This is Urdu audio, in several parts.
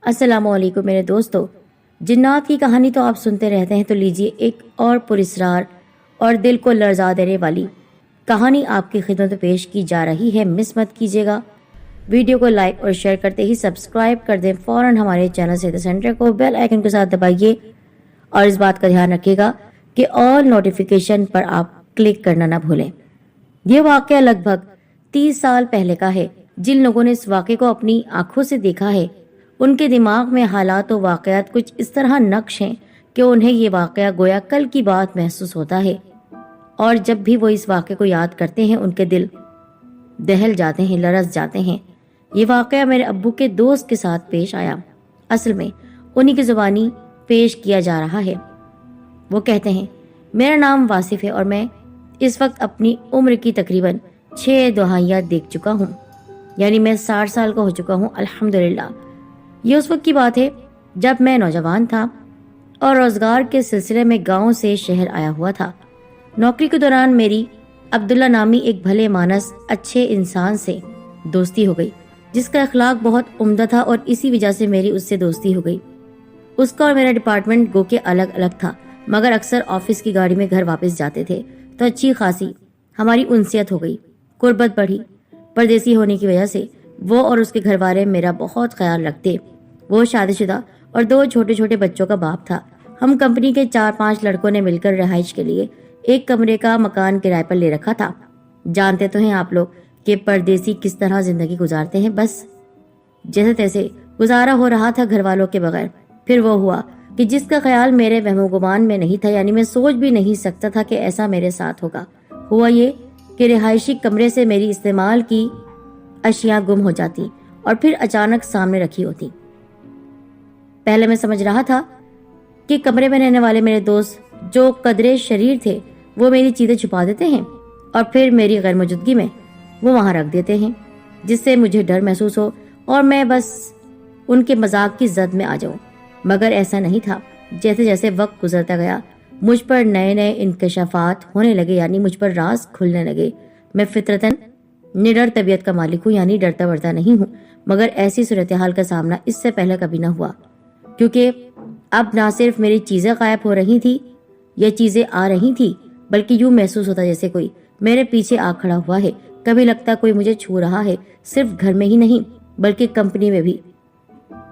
السلام علیکم میرے دوستو، جنات کی کہانی تو آپ سنتے رہتے ہیں، تو لیجیے ایک اور پراسرار اور دل کو لرزا دینے والی کہانی آپ کی خدمت میں پیش کی جا رہی ہے۔ مس مت کیجیے گا، ویڈیو کو لائک اور شیئر کرتے ہی سبسکرائب کر دیں، فوراً ہمارے چینل سیدھے سینٹر کو بیل آئیکن کے ساتھ دبائیے اور اس بات کا دھیان رکھیے گا کہ آل نوٹیفیکیشن پر آپ کلک کرنا نہ بھولیں۔ یہ واقعہ لگ بھگ 30 سال پہلے کا ہے۔ جن لوگوں نے اس واقعے کو اپنی آنکھوں سے دیکھا ہے ان کے دماغ میں حالات و واقعات کچھ اس طرح نقش ہیں کہ انہیں یہ واقعہ گویا کل کی بات محسوس ہوتا ہے، اور جب بھی وہ اس واقعے کو یاد کرتے ہیں ان کے دل دہل جاتے ہیں، لرز جاتے ہیں۔ یہ واقعہ میرے ابو کے دوست کے ساتھ پیش آیا، اصل میں انہی کی زبانی پیش کیا جا رہا ہے۔ وہ کہتے ہیں، میرا نام واصف ہے اور میں اس وقت اپنی عمر کی تقریباً 6 دہائیاں دیکھ چکا ہوں، یعنی میں 60 سال کا ہو چکا ہوں الحمدللہ۔ یہ اس وقت کی بات ہے جب میں نوجوان تھا اور روزگار کے سلسلے میں گاؤں سے شہر آیا ہوا تھا۔ نوکری کے دوران میری عبداللہ نامی ایک بھلے مانس اچھے انسان سے دوستی ہو گئی، جس کا اخلاق بہت عمدہ تھا، اور اسی وجہ سے میری اس سے دوستی ہو گئی۔ اس کا اور میرا ڈپارٹمنٹ گو کے الگ الگ تھا، مگر اکثر آفس کی گاڑی میں گھر واپس جاتے تھے، تو اچھی خاصی ہماری انسیت ہو گئی، قربت بڑھی۔ پردیسی ہونے کی وجہ سے وہ اور اس کے گھر والے میرا بہت خیال رکھتے۔ وہ شادی شدہ اور 2 چھوٹے چھوٹے بچوں کا باپ تھا۔ ہم کمپنی کے 4-5 لڑکوں نے مل کر رہائش کے لیے ایک کمرے کا مکان کرائے پر لے رکھا تھا۔ جانتے تو ہیں آپ لوگ کہ پردیسی کس طرح زندگی گزارتے ہیں، بس جیسے تیسے گزارا ہو رہا تھا گھر والوں کے بغیر۔ پھر وہ ہوا کہ جس کا خیال میرے وہم و گمان میں نہیں تھا، یعنی میں سوچ بھی نہیں سکتا تھا کہ ایسا میرے ساتھ ہوگا۔ ہوا یہ کہ رہائشی کمرے سے میری استعمال کی اشیاء گم ہو جاتی اور پھر اچانک سامنے رکھی ہوتی۔ پہلے میں سمجھ رہا تھا کہ کمرے میں رہنے والے میرے دوست جو قدرے شریر تھے وہ میری چیزیں چھپا دیتے ہیں اور پھر میری غیر موجودگی میں وہ وہاں رکھ دیتے ہیں، جس سے مجھے ڈر محسوس ہو اور میں بس ان کے مذاق کی زد میں آ جاؤں۔ مگر ایسا نہیں تھا۔ جیسے جیسے وقت گزرتا گیا مجھ پر نئے نئے انکشافات ہونے لگے، یعنی مجھ پر راز کھلنے لگے۔ میں فطرتاً نڈر طبیعت کا مالک ہوں، یعنی ڈرتا ورتا نہیں ہوں، مگر ایسی صورتحال کا سامنا اس سے پہلے کبھی نہ ہوا، کیونکہ اب نہ صرف میری چیزیں غائب ہو رہی تھی یا چیزیں آ رہی تھی، بلکہ یوں محسوس ہوتا جیسے کوئی میرے پیچھے آ کھڑا ہوا ہے۔ کبھی لگتا کوئی مجھے چھو رہا ہے، صرف گھر میں ہی نہیں بلکہ کمپنی میں بھی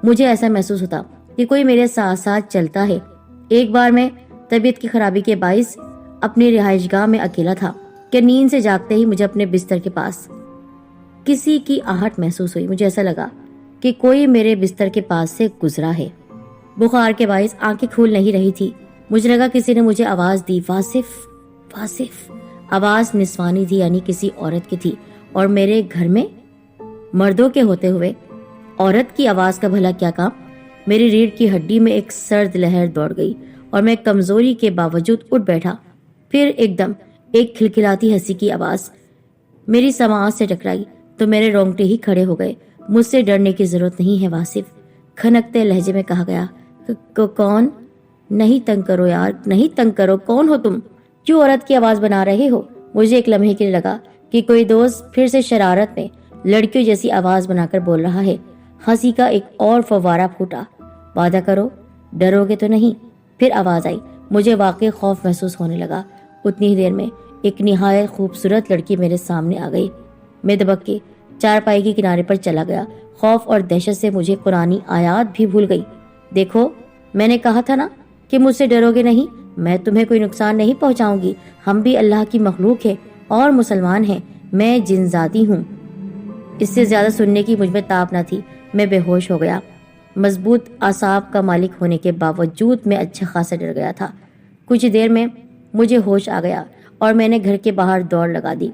مجھے ایسا محسوس ہوتا کہ کوئی میرے ساتھ ساتھ چلتا ہے۔ ایک بار میں طبیعت کی خرابی کے باعث اپنی رہائش گاہ میں اکیلا تھا کہ نیند سے جاگتے ہی مجھے اپنے بستر کے پاس کسی کی آہٹ محسوس ہوئی۔ مجھے ایسا لگا کہ کوئی میرے بستر کے پاس سے گزرا ہے۔ بخار کے باعث آنکھیں کھول نہیں رہی تھی۔ مجھے لگا کسی نے مجھے آواز دی، واصف واصف۔ آواز نسوانی تھی، یعنی کسی عورت کی تھی، اور میرے گھر میں مردوں کے ہوتے ہوئے عورت کی آواز کا بھلا کیا کام؟ میری ریڑھ کی ہڈی میں ایک سرد لہر دوڑ گئی اور میں کمزوری کے باوجود اٹھ بیٹھا۔ پھر ایک دم ایک کھلکھلاتی ہنسی کی آواز میری سماعت سے ٹکرائی تو میرے رونگٹے ہی کھڑے ہو گئے۔ مجھ سے ڈرنے کی ضرورت نہیں ہے واصف، کھنکتے لہجے میں کہا گیا۔ کون؟ نہیں تنگ کرو یار، نہیں تنگ کرو، کون ہو تم؟ کیوں عورت کی آواز بنا رہے ہو؟ مجھے ایک لمحے کے لیے لگا کہ کوئی دوست پھر سے شرارت میں لڑکیوں جیسی آواز بنا کر بول رہا ہے۔ ہنسی کا ایک اور فوارہ پھوٹا۔ وعدہ کرو ڈرو گے تو نہیں؟ پھر آواز آئی۔ مجھے واقعی خوف محسوس ہونے لگا۔ اتنی ہی دیر میں ایک نہایت خوبصورت لڑکی میرے سامنے آ گئی۔ میں دبک کے چارپائی کے کنارے پر چلا گیا۔ خوف اور دہشت سے مجھے قرآنی آیات بھی بھول گئی۔ دیکھو، میں نے کہا تھا نا کہ مجھ سے ڈرو گے نہیں، میں تمہیں کوئی نقصان نہیں پہنچاؤں گی۔ ہم بھی اللہ کی مخلوق ہیں اور مسلمان ہیں، میں جن ذاتی ہوں۔ اس سے زیادہ سننے کی مجھ میں طاقت نہ تھی۔ میں بے ہوش ہو گیا۔ مضبوط اعصاب کا مالک ہونے کے باوجود میں اچھا خاصا ڈر گیا تھا۔ کچھ دیر میں مجھے ہوش آ گیا اور میں نے گھر کے باہر دوڑ لگا دی۔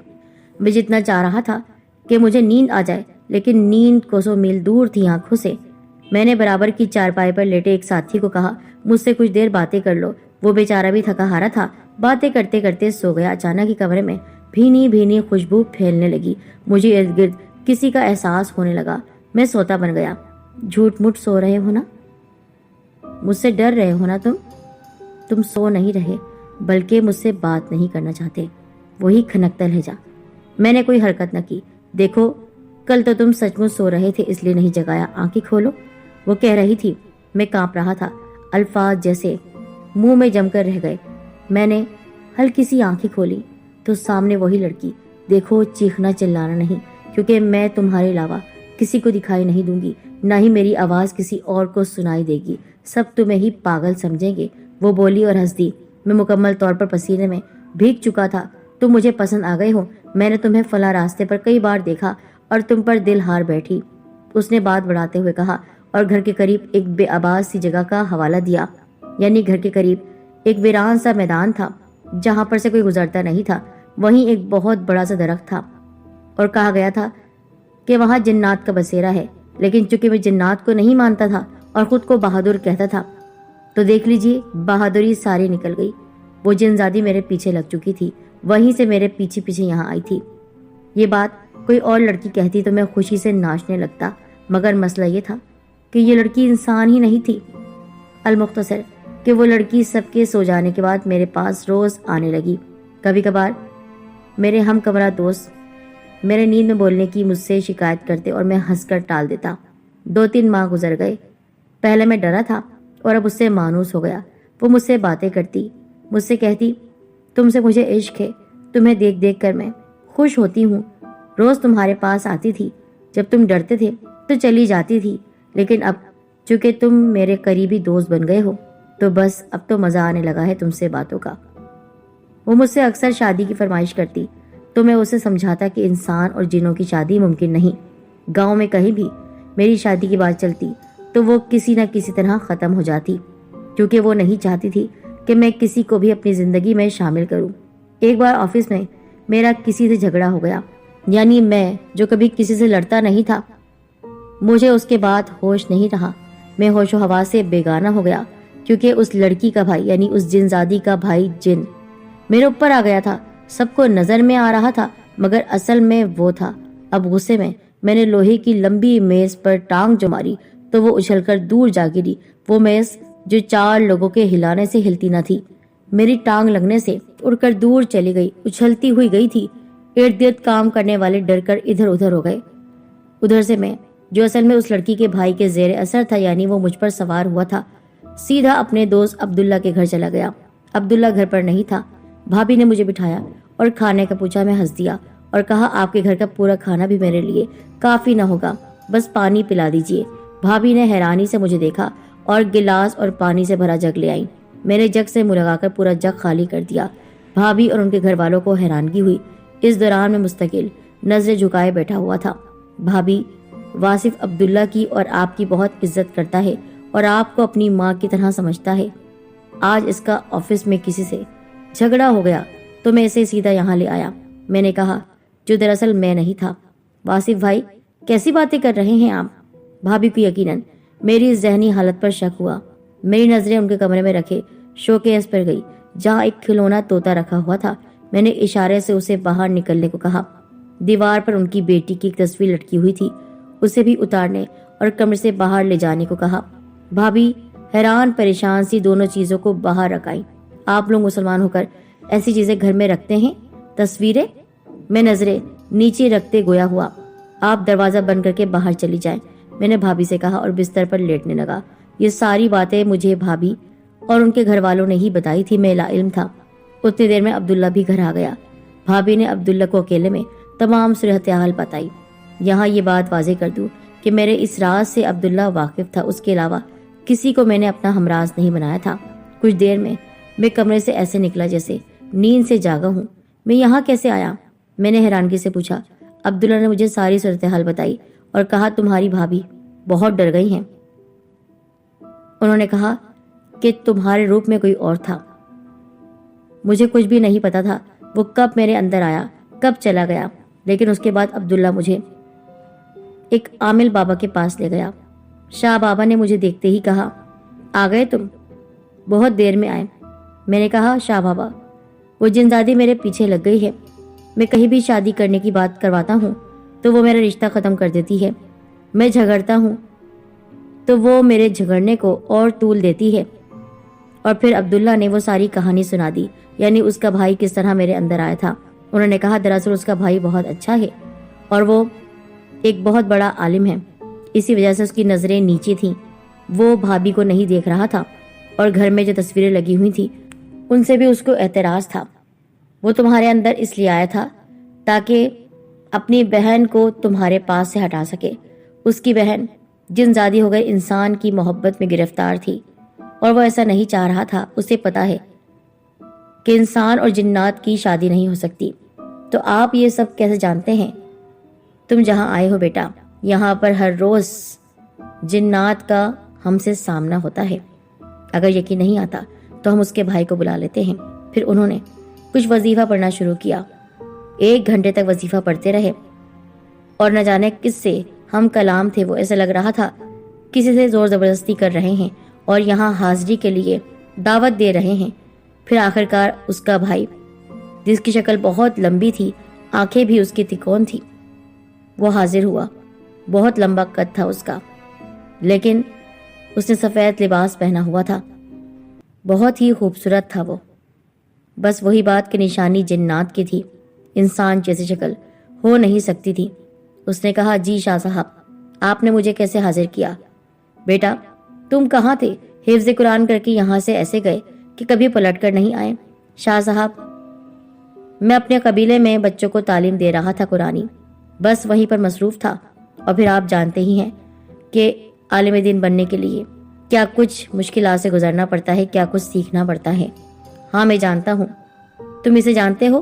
میں جتنا چاہ رہا تھا کہ مجھے نیند آ جائے، لیکن نیند کوسوں میل دور تھی آنکھوں سے۔ میں نے برابر کی چارپائی پر لیٹے ایک ساتھی کو کہا، مجھ سے کچھ دیر باتیں کر لو۔ وہ بیچارہ بھی تھکا ہارا تھا، باتیں کرتے کرتے سو گیا۔ اچانک ہی کمرے میں بھینی بھینی خوشبو پھیلنے لگی۔ مجھے ارد گرد کسی کا احساس ہونے لگا۔ میں سوتا بن گیا۔ جھوٹ موٹ سو رہے ہو نا؟ مجھ سے ڈر رہے ہو نا تم سو نہیں رہے بلکہ مجھ سے بات نہیں کرنا چاہتے۔ وہی کھنکتا لہجہ۔ میں نے کوئی حرکت نہ کی۔ دیکھو، کل تو تم سچ مچ سو رہے تھے، اس لیے نہیں جگایا۔ آنکھیں کھولو۔ وہ کہہ رہی تھی۔ میں کانپ رہا تھا، الفاظ جیسے منہ میں جم کر رہ گئے۔ میں نے ہلکی سی آنکھیں کھولی تو سامنے وہی لڑکی۔ دیکھو، چیخنا چلانا نہیں، کیونکہ میں تمہارے علاوہ کسی کو دکھائی نہیں دوں گی، نہ ہی میری آواز کسی اور کو سنائی دے گی، سب تمہیں ہی پاگل سمجھیں گے۔ وہ بولی اور ہنس دی۔ میں مکمل طور پر پسینے میں بھیگ چکا تھا۔ تم مجھے پسند آ گئے ہو، میں نے تمہیں فلاں راستے پر کئی بار دیکھا اور تم پر دل ہار بیٹھی۔ اس نے بات بڑھاتے ہوئے کہا اور گھر کے قریب ایک بے آباد سی جگہ کا حوالہ دیا، یعنی گھر کے قریب ایک ویران سا میدان تھا جہاں پر سے کوئی گزرتا نہیں تھا، وہیں ایک بہت بڑا سا درخت تھا اور کہا گیا تھا کہ وہاں جنات کا بسیرا ہے، لیکن چونکہ میں جنات کو نہیں مانتا تھا اور خود کو بہادر کہتا تھا تو دیکھ لیجئے بہادری ساری نکل گئی۔ وہ جنزادی میرے پیچھے لگ چکی تھی، وہیں سے میرے پیچھے پیچھے یہاں آئی تھی۔ یہ بات کوئی اور لڑکی کہتی تو میں خوشی سے ناچنے لگتا، مگر مسئلہ یہ تھا کہ یہ لڑکی انسان ہی نہیں تھی۔ المختصر کہ وہ لڑکی سب کے سو جانے کے بعد میرے پاس روز آنے لگی۔ کبھی کبھار میرے ہم کمرہ دوست میرے نیند میں بولنے کی مجھ سے شکایت کرتے اور میں ہنس کر ٹال دیتا۔ 2-3 ماہ گزر گئے۔ پہلے میں ڈرا تھا اور اب اس سے مانوس ہو گیا۔ وہ مجھ سے باتیں کرتی، مجھ سے کہتی تم سے مجھے عشق ہے، تمہیں دیکھ دیکھ کر میں خوش ہوتی ہوں، روز تمہارے پاس آتی تھی، جب تم ڈرتے تھے تو چلی جاتی تھی، لیکن اب چونکہ تم میرے قریبی دوست بن گئے ہو تو بس اب تو مزہ آنے لگا ہے تم سے باتوں کا۔ وہ مجھ سے اکثر شادی کی فرمائش کرتی تو میں اسے سمجھاتا کہ انسان اور جنوں کی شادی ممکن نہیں۔ گاؤں میں کہیں بھی میری شادی کی بات چلتی تو وہ کسی نہ کسی طرح ختم ہو جاتی، کیونکہ وہ نہیں چاہتی تھی کہ میں کسی کو بھی اپنی زندگی میں شامل کروں۔ ایک بار آفس میں میرا کسی سے جھگڑا ہو گیا، یعنی میں جو کبھی کسی سے لڑتا نہیں تھا، مجھے اس کے بعد ہوش نہیں رہا۔ میں ہوش و حواس سے بیگانہ ہو گیا، کیونکہ اس لڑکی کا بھائی یعنی اس جنزادی کا بھائی جن میرے اوپر آ گیا تھا۔ سب کو نظر میں آ رہا تھا مگر اصل میں وہ تھا۔ اب غصے میں نے لوہے کی لمبی میز پر ٹانگ جو ماری تو وہ اچھل کر دور جا گری۔ وہ میز جو 4 لوگوں کے ہلانے سے ہلتی نہ تھی، میری ٹانگ لگنے سے اڑ کر دور چلی گئی، اچھلتی ہوئی گئی تھی۔ ارد گرد کام کرنے والے ڈر کر ادھر ادھر ہو گئے۔ ادھر سے میں، جو اصل میں اس لڑکی کے بھائی کے زیر اثر تھا، یعنی وہ مجھ پر سوار ہوا تھا، سیدھا اپنے دوست عبداللہ کے گھر چلا گیا۔ عبداللہ گھر پر نہیں تھا۔ بھابھی نے مجھے بٹھایا اور کھانے کا پوچھا۔ میں ہنس دیا اور کہا آپ کے گھر کا پورا کھانا بھی میرے لیے کافی نہ ہوگا، بس پانی پلا دیجیے۔ بھابھی نے حیرانی سے مجھے دیکھا اور گلاس اور پانی سے بھرا جگ لے آئی۔ میں نے جگ سے منہ لگا کر پورا جگ خالی کر دیا۔ بھابھی اور ان کے گھر والوں کو حیرانگی ہوئی۔ اس دوران میں مستقل نظریں جھکائے بیٹھا ہوا تھا۔ بھابھی واصف عبداللہ کی اور آپ کی بہت عزت کرتا ہے اور آپ کو اپنی ماں کی طرح سمجھتا ہے۔ آج اس کا آفس میں کسی سے جھگڑا ہو گیا تو میں اسے سیدھا یہاں لے آیا۔ میں نے کہا، جو دراصل میں نہیں تھا۔ واصف بھائی، کیسی باتیں کر رہے ہیں آپ؟ بھابھی کو یقیناً میری ذہنی حالت پر شک ہوا۔ میری نظریں ان کے کمرے میں رکھے شوکیس پر گئی جہاں ایک کھلونا طوطا رکھا ہوا تھا۔ میں نے اشارے سے اسے باہر نکلنے کو کہا۔ دیوار پر ان کی بیٹی کی ایک تصویر لٹکی ہوئی تھی، اسے بھی اتارنے اور کمرے سے باہر لے جانے کو کہا۔ بھابھی حیران پریشان سی دونوں چیزوں کو باہر رکھائیں۔ آپ لوگ مسلمان ہو کر ایسی چیزیں گھر میں رکھتے ہیں؟ تصویریں؟ میں نظریں نیچے رکھتے گویا ہوا، آپ دروازہ بند کر کے باہر چلی جائیں، میں نے بھابھی سے کہا اور بستر پر لیٹنے لگا۔ یہ ساری باتیں مجھے بھابھی اور ان کے گھر والوں نے ہی بتائی تھی، میں لا علم تھا۔ اتنی دیر میں عبداللہ بھی گھر آ گیا۔ بھابھی نے عبداللہ کو اکیلے میں تمام صورتحال بتائی۔ یہاں یہ بات واضح کر دوں کہ میرے اس راز سے عبداللہ واقف تھا، اس کے علاوہ کسی کو میں نے اپنا ہمراز نہیں بنایا تھا۔ کچھ دیر میں کمرے سے ایسے نکلا جیسے نیند سے جاگا ہوں۔ میں یہاں کیسے آیا؟ میں نے حیرانگی سے پوچھا۔ عبداللہ نے مجھے ساری صورتحال بتائی اور کہا تمہاری بھابھی بہت ڈر گئی ہیں۔ انہوں نے کہا کہ تمہارے روپ میں کوئی اور تھا۔ مجھے کچھ بھی نہیں پتا تھا وہ کب میرے اندر آیا، کب چلا گیا، لیکن اس کے بعد عبداللہ مجھے ایک عامل بابا کے پاس لے گیا۔ شاہ بابا نے مجھے دیکھتے ہی کہا، آ گئے تم؟ بہت دیر میں آئے۔ میں نے کہا، شاہ بابا، وہ جنزادی میرے پیچھے لگ گئی ہے۔ میں کہیں بھی شادی کرنے کی بات کرواتا ہوں تو وہ میرا رشتہ ختم کر دیتی ہے، میں جھگڑتا ہوں تو وہ میرے جھگڑنے کو اور طول دیتی ہے۔ اور پھر عبداللہ نے وہ ساری کہانی سنا دی، یعنی اس کا بھائی کس طرح میرے اندر آیا تھا۔ انہوں نے کہا دراصل اس کا بھائی بہت اچھا ہے اور وہ ایک بہت بڑا عالم ہے، اسی وجہ سے اس کی نظریں نیچے تھیں۔ وہ بھابھی کو نہیں دیکھ رہا تھا اور گھر میں جو تصویریں لگی ہوئی تھی ان سے بھی اس کو اعتراض تھا۔ وہ تمہارے اندر اس لیے آیا تھا تاکہ اپنی بہن کو تمہارے پاس سے ہٹا سکے۔ اس کی بہن جن زادی ہو گئے انسان کی محبت میں گرفتار تھی اور وہ ایسا نہیں چاہ رہا تھا۔ اسے پتا ہے کہ انسان اور جنات کی شادی نہیں ہو سکتی۔ تو آپ یہ سب کیسے جانتے ہیں؟ تم جہاں آئے ہو بیٹا، یہاں پر ہر روز جنات کا ہم سے سامنا ہوتا ہے۔ اگر یقین نہیں آتا تو ہم اس کے بھائی کو بلا لیتے ہیں۔ پھر انہوں نے کچھ وظیفہ پڑھنا شروع کیا۔ 1 گھنٹے تک وظیفہ پڑھتے رہے اور نہ جانے کس سے ہم کلام تھے۔ وہ ایسا لگ رہا تھا کسی سے زور زبردستی کر رہے ہیں اور یہاں حاضری کے لیے دعوت دے رہے ہیں۔ پھر آخرکار اس کا بھائی، جس کی شکل بہت لمبی تھی، آنکھیں بھی اس کی تکون تھی، وہ حاضر ہوا۔ بہت لمبا قد تھا اس کا، لیکن اس نے سفید لباس پہنا ہوا تھا۔ بہت ہی خوبصورت تھا وہ۔ بس وہی بات کی نشانی جنات کی تھی، انسان جیسی شکل ہو نہیں سکتی تھی۔ اس نے کہا، جی شاہ صاحب، آپ نے مجھے کیسے حاضر کیا؟ بیٹا تم کہاں تھے؟ حفظ قرآن کر کے یہاں سے ایسے گئے کہ کبھی پلٹ کر نہیں آئے؟ شاہ صاحب میں اپنے قبیلے میں بچوں کو تعلیم دے رہا تھا قرآنی، بس وہیں پر مصروف تھا۔ اور پھر آپ جانتے ہی ہیں کہ عالم دین بننے کے لیے کیا کچھ مشکلات سے گزرنا پڑتا ہے، کیا کچھ سیکھنا پڑتا ہے۔ ہاں میں جانتا ہوں۔ تم اسے جانتے ہو؟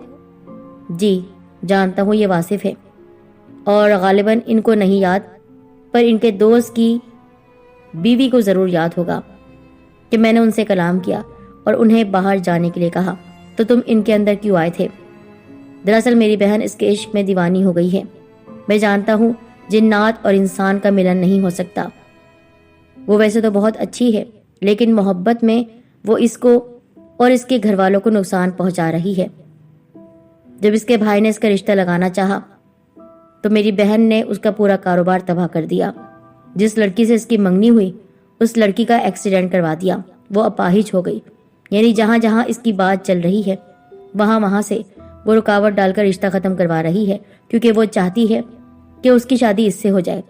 جی جانتا ہوں، یہ واصف ہے، اور غالباً ان کو نہیں یاد، پر ان کے دوست کی بیوی کو ضرور یاد ہوگا کہ میں نے ان سے کلام کیا اور انہیں باہر جانے کے لیے کہا۔ تو تم ان کے اندر کیوں آئے تھے؟ دراصل میری بہن اس کے عشق میں دیوانی ہو گئی ہے۔ میں جانتا ہوں جنات اور انسان کا ملن نہیں ہو سکتا۔ وہ ویسے تو بہت اچھی ہے، لیکن محبت میں وہ اس کو اور اس کے گھر والوں کو نقصان پہنچا رہی ہے۔ جب اس کے بھائی نے اس کا رشتہ لگانا چاہا تو میری بہن نے اس کا پورا کاروبار تباہ کر دیا۔ جس لڑکی سے اس کی منگنی ہوئی اس لڑکی کا ایکسیڈنٹ کروا دیا۔ وہ اپاہج ہو گئی، یعنی جہاں جہاں اس کی بات چل رہی ہے وہاں سے وہ رکاوٹ ڈال کر رشتہ ختم کروا رہی ہے، کیونکہ وہ چاہتی ہے کہ اس کی شادی اس سے ہو جائے۔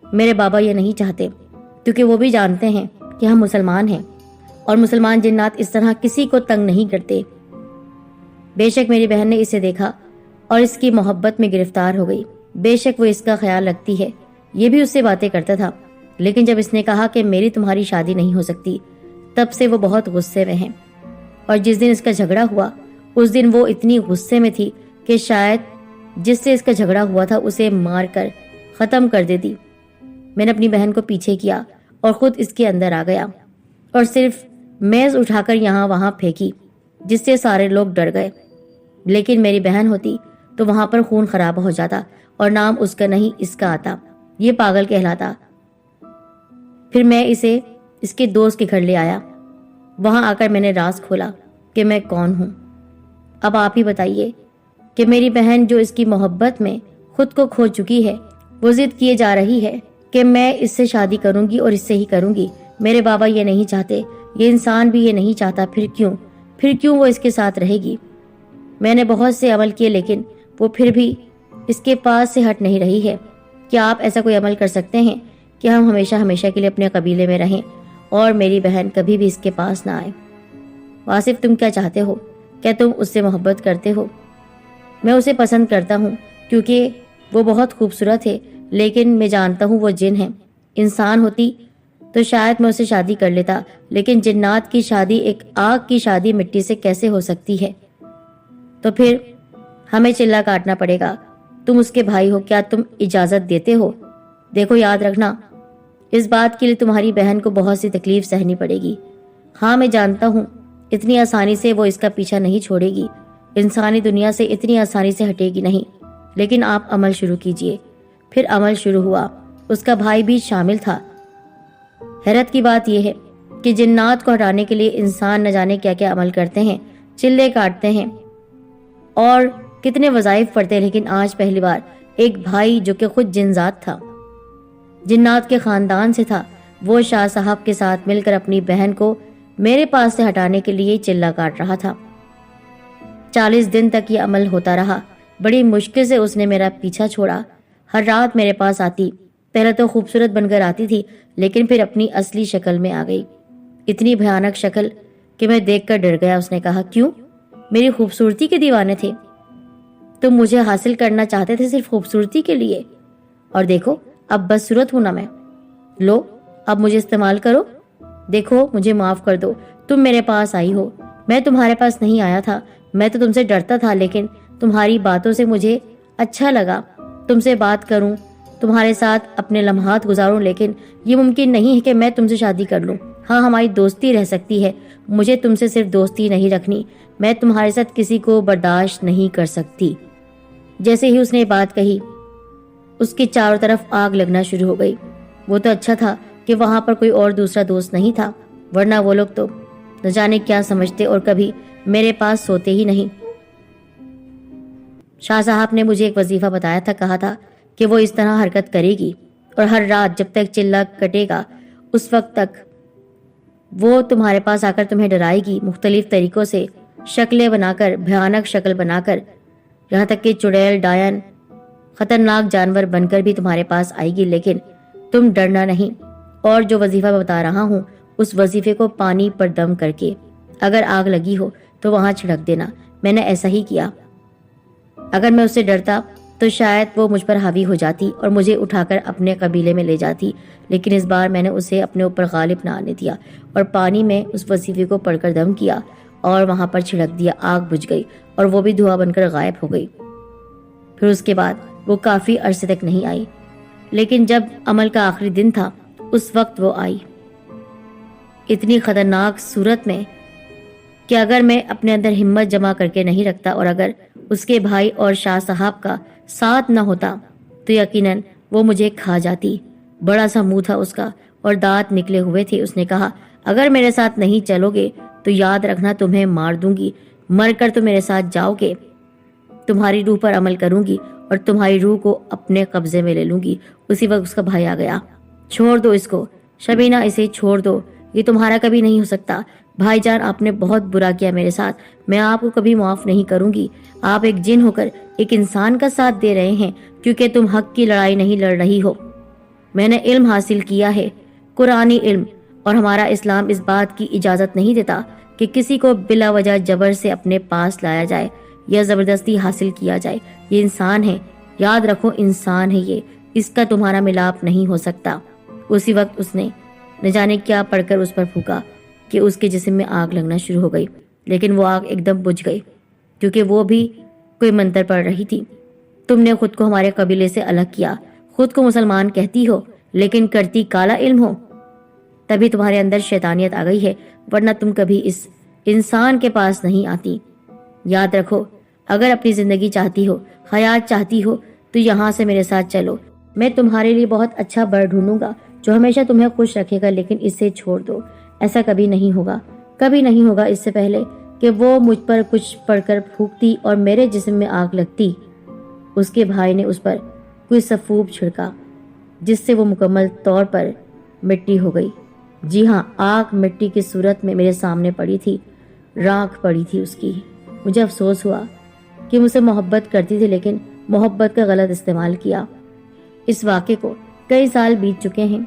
میرے بابا یہ نہیں چاہتے، کیونکہ وہ بھی جانتے ہیں کہ ہم مسلمان ہیں اور مسلمان جنات اس طرح کسی کو تنگ نہیں کرتے۔ بے شک میری بہن نے اسے دیکھا اور اس کی محبت میں گرفتار ہو گئی۔ بے شک وہ اس کا خیال رکھتی ہے، یہ بھی اس سے باتیں کرتا تھا، لیکن جب اس نے کہا کہ میری تمہاری شادی نہیں ہو سکتی، تب سے وہ بہت غصے میں ہیں۔ اور جس دن اس کا جھگڑا ہوا اس دن وہ اتنی غصے میں تھی کہ شاید جس سے اس کا جھگڑا ہوا تھا اسے مار کر ختم کر دیتی۔ میں نے اپنی بہن کو پیچھے کیا اور خود اس کے اندر آ گیا اور صرف میز اٹھا کر یہاں وہاں پھینکی، جس سے سارے لوگ ڈر گئے۔ لیکن میری بہن ہوتی تو وہاں پر خون خراب ہو جاتا اور نام اس کا نہیں اس کا آتا، یہ پاگل کہلاتا۔ پھر میں اسے اس کے دوست کے گھر لے آیا۔ وہاں آ کر میں نے راز کھولا کہ میں کون ہوں۔ اب آپ ہی بتائیے کہ میری بہن جو اس کی محبت میں خود کو کھو چکی ہے، وہ ضد کیے جا رہی ہے کہ میں اس سے شادی کروں گی اور اس سے ہی کروں گی۔ میرے بابا یہ نہیں چاہتے، یہ انسان بھی یہ نہیں چاہتا، پھر کیوں وہ اس کے ساتھ رہے گی؟ میں نے بہت سے عمل کیے لیکن وہ پھر بھی اس کے پاس سے ہٹ نہیں رہی ہے۔ کیا آپ ایسا کوئی عمل کر سکتے ہیں کہ ہم ہمیشہ کے لیے اپنے قبیلے میں رہیں اور میری بہن کبھی بھی اس کے پاس نہ آئے؟ واصف تم کیا چاہتے ہو؟ کیا تم اس سے محبت کرتے ہو؟ میں اسے پسند کرتا ہوں کیونکہ وہ بہت خوبصورت ہے، لیکن میں جانتا ہوں وہ جن ہے۔ انسان ہوتی تو شاید میں اسے شادی کر لیتا، لیکن جنات کی شادی، ایک آگ کی شادی مٹی سے کیسے ہو سکتی ہے؟ تو پھر ہمیں چلا کاٹنا پڑے گا۔ تم اس کے بھائی ہو، کیا تم اجازت دیتے ہو؟ دیکھو یاد رکھنا، اس بات کے لیے تمہاری بہن کو بہت سی تکلیف سہنی پڑے گی۔ ہاں میں جانتا ہوں اتنی آسانی سے وہ اس کا پیچھا نہیں چھوڑے گی، انسانی دنیا سے اتنی آسانی سے ہٹے گی نہیں، لیکن آپ عمل شروع کیجئے۔ پھر عمل شروع ہوا، اس کا بھائی بھی شامل تھا۔ حیرت کی بات یہ ہے کہ جنات کو ہٹانے کے لیے انسان نہ جانے کیا کیا عمل کرتے ہیں، چلے کاٹتے ہیں اور کتنے وظائف پڑھتے ہیں، لیکن آج پہلی بار ایک بھائی جو کہ خود جنزاد تھا، جنات کے خاندان سے تھا، وہ شاہ صاحب کے ساتھ مل کر اپنی بہن کو میرے پاس سے ہٹانے کے لیے چلا کاٹ رہا تھا۔ 40 دن تک یہ عمل ہوتا رہا۔ بڑی مشکل سے اس نے میرا پیچھا چھوڑا، ہر رات میرے پاس آتی، پہلے تو خوبصورت بن کر آتی تھی لیکن پھر اپنی اصلی شکل میں آ گئی، اتنی بھیانک شکل کہ میں دیکھ کر ڈر گیا۔ اس نے کہا، کیوں؟ میری خوبصورتی کے دیوانے تھے؟ تم مجھے حاصل کرنا چاہتے تھے صرف خوبصورتی کے لیے؟ اور دیکھو اب بدصورت ہوں نا میں، لو اب مجھے استعمال کرو۔ دیکھو مجھے معاف کر دو، تم میرے پاس آئی ہو، میں تمہارے پاس نہیں آیا تھا، میں تو تم سے ڈرتا تھا، لیکن تمہاری باتوں سے مجھے اچھا لگا، تم سے بات کروں، تمہارے ساتھ اپنے لمحات گزاروں، لیکن یہ ممکن نہیں ہے کہ میں تم سے شادی کر لوں۔ ہاں ہماری دوستی رہ سکتی ہے، مجھے تم سے صرف دوستی نہیں رکھنی، میں تمہارے ساتھ کسی کو برداشت نہیں کر سکتی۔ جیسے ہی اس نے بات کہی اس کے چاروں طرف آگ لگنا شروع ہو گئی۔ وہ تو اچھا تھا کہ وہاں پر کوئی اور دوسرا دوست نہیں تھا، ورنہ وہ لوگ تو نہ جانے کیا سمجھتے اور کبھی میرے پاس سوتے ہی نہیں۔ شاہ صاحب نے مجھے ایک وظیفہ بتایا تھا، کہا تھا کہ وہ اس طرح حرکت کرے گی اور ہر رات جب تک چلہ کٹے گا اس وقت تک وہ تمہارے پاس آ کر تمہیں ڈرائے گی، مختلف طریقوں سے شکلیں بنا کر، بھیانک شکل بنا کر، یہاں تک کہ چڑیل ڈائن خطرناک جانور بن کر بھی تمہارے پاس آئے گی، لیکن تم ڈرنا نہیں۔ اور جو وظیفہ میں بتا رہا ہوں اس وظیفے کو پانی پر دم کر کے اگر آگ لگی ہو تو وہاں چھڑک دینا۔ میں نے ایسا ہی کیا۔ اگر میں اس سے ڈرتا تو شاید وہ مجھ پر حاوی ہو جاتی اور مجھے اٹھا کر اپنے قبیلے میں لے جاتی، لیکن اس بار میں نے اسے اپنے اوپر غالب نہ آنے دیا اور پانی میں اس وظیفے کو پڑھ کر دم کیا اور وہاں پر چھڑک دیا۔ آگ بجھ گئی اور وہ بھی دھواں بن کر غائب ہو گئی۔ پھر اس کے بعد وہ کافی عرصے تک نہیں آئی، لیکن جب عمل کا آخری دن تھا اس وقت وہ آئی، اتنی خطرناک صورت میں کہ اگر میں اپنے اندر ہمت جمع کر کے نہیں رکھتا اور اگر اس کے بھائی اور شاہ صاحب کا ساتھ نہ ہوتا تو یقیناً وہ مجھے کھا جاتی۔ بڑا سا منہ تھا اس کا اور دانت نکلے ہوئے تھے۔ اس نے کہا، اگر میرے ساتھ نہیں چلو گے تو یاد رکھنا تمہیں مار دوں گی، مر کر تو میرے ساتھ جاؤ گے، تمہاری روح پر عمل کروں گی اور تمہاری روح کو اپنے قبضے میں لے لوں گی۔ اسی وقت اس کا بھائی آ گیا۔ چھوڑ دو اس کو شبینہ، اسے چھوڑ دو، یہ تمہارا کبھی نہیں ہو سکتا۔ بھائی جان آپ نے بہت برا کیا میرے ساتھ، میں آپ کو کبھی معاف نہیں کروں گی۔ آپ ایک جن ہو کر ایک انسان کا ساتھ دے رہے ہیں کیونکہ تم حق کی لڑائی نہیں لڑ رہی ہو۔ میں نے علم حاصل کیا ہے، قرآنی علم، اور ہمارا اسلام اس بات کی اجازت نہیں دیتا کہ کسی کو بلا وجہ جبر سے اپنے پاس لایا جائے یا زبردستی حاصل کیا جائے۔ یہ انسان ہے، یاد رکھو انسان ہے یہ، اس کا تمہارا ملاپ نہیں ہو سکتا۔ اسی وقت اس نے نہ جانے کیا پڑھ کر اس پر پھونکا کہ اس کے جسم میں آگ لگنا شروع ہو گئی، لیکن وہ آگ ایک دم بجھ گئی کیونکہ وہ بھی کوئی منتر پڑھ رہی تھی۔ تم نے خود کو ہمارے قبیلے سے الگ کیا، خود کو مسلمان کہتی ہو لیکن کرتی کالا علم ہو، تبھی تمہارے اندر شیطانیت آ گئی ہے، ورنہ تم کبھی اس انسان کے پاس نہیں آتی۔ یاد رکھو، اگر اپنی زندگی چاہتی ہو، حیات چاہتی ہو تو یہاں سے میرے ساتھ چلو، میں تمہارے لیے بہت اچھا بر ڈھونڈوں گا جو ہمیشہ تمہیں خوش رکھے گا، لیکن اسے چھوڑ دو، ایسا کبھی نہیں ہوگا، کبھی نہیں ہوگا۔ اس سے پہلے کہ وہ مجھ پر کچھ پڑھ کر پھونکتی اور میرے جسم میں آگ لگتی، اس کے بھائی نے اس پر کوئی سفوب چھڑکا جس سے وہ مکمل طور پر مٹی ہو گئی۔ جی ہاں، آگ مٹی کی صورت میں میرے سامنے پڑی تھی، راکھ پڑی تھی اس کی۔ مجھے افسوس ہوا کہ مجھ سے محبت کرتی تھی لیکن محبت کا غلط استعمال کیا۔ اس واقعے کو کئی سال بیت چکے ہیں،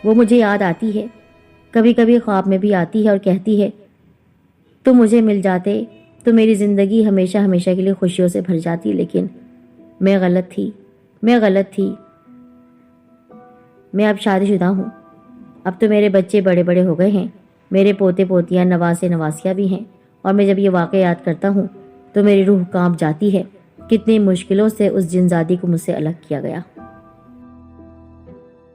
وہ مجھے یاد آتی ہے، کبھی کبھی خواب میں بھی آتی ہے اور کہتی ہے تم مجھے مل جاتے تو میری زندگی ہمیشہ ہمیشہ کے لیے خوشیوں سے بھر جاتی، لیکن میں غلط تھی، میں اب شادی شدہ ہوں، اب تو میرے بچے بڑے بڑے ہو گئے ہیں، میرے پوتے پوتیاں نواسے نواسیاں بھی ہیں، اور میں جب یہ واقعہ یاد کرتا ہوں تو میری روح کانپ جاتی ہے۔ کتنی مشکلوں سے اس جنزادی کو مجھ سے الگ کیا گیا۔